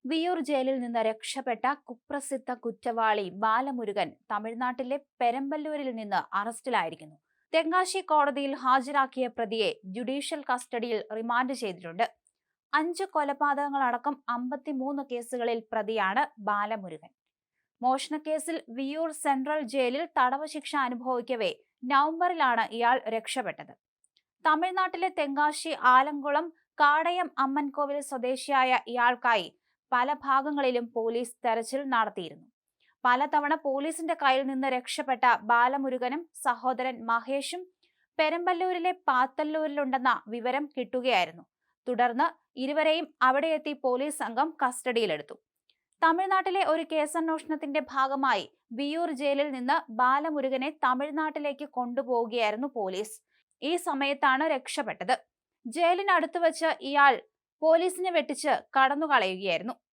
വിയ്യൂർ ജയിലിൽ നിന്ന് രക്ഷപ്പെട്ട കുപ്രസിദ്ധ കുറ്റവാളി ബാലമുരുകൻ തമിഴ്നാട്ടിലെ പെരമ്പല്ലൂരിൽ നിന്ന് അറസ്റ്റിലായിരിക്കുന്നു. തെങ്കാശി കോടതിയിൽ ഹാജരാക്കിയ പ്രതിയെ ജുഡീഷ്യൽ കസ്റ്റഡിയിൽ റിമാൻഡ് ചെയ്തിട്ടുണ്ട്. 5 കൊലപാതകങ്ങളടക്കം 53 കേസുകളിൽ പ്രതിയാണ് ബാലമുരുകൻ. മോഷണക്കേസിൽ വിയ്യൂർ സെൻട്രൽ ജയിലിൽ തടവ് ശിക്ഷ അനുഭവിക്കവേ നവംബറിലാണ് ഇയാൾ രക്ഷപ്പെട്ടത്. തമിഴ്നാട്ടിലെ തെങ്കാശി ആലംകുളം കാടയം അമ്മൻകോവിൽ സ്വദേശിയായ ഇയാൾക്കായി പല ഭാഗങ്ങളിലും പോലീസ് തെരച്ചിൽ നടത്തിയിരുന്നു. പലതവണ പോലീസിന്റെ കയ്യിൽ നിന്ന് രക്ഷപ്പെട്ട ബാലമുരുകനും സഹോദരൻ മഹേഷും പെരമ്പല്ലൂരിലെ പാത്തല്ലൂരിലുണ്ടെന്ന വിവരം കിട്ടുകയായിരുന്നു. തുടർന്ന് ഇരുവരെയും അവിടെയെത്തി പോലീസ് സംഘം കസ്റ്റഡിയിലെടുത്തു. തമിഴ്നാട്ടിലെ ഒരു കേസന്വേഷണത്തിന്റെ ഭാഗമായി വിയ്യൂർ ജയിലിൽ നിന്ന് ബാലമുരുകനെ തമിഴ്നാട്ടിലേക്ക് കൊണ്ടുപോവുകയായിരുന്നു പോലീസ്. ഈ സമയത്താണ് രക്ഷപ്പെട്ടത്. ജയിലിനടുത്ത് വച്ച് ഇയാൾ പോലീസിനെ വെട്ടിച്ച് കടന്നുകളയുകയായിരുന്നു.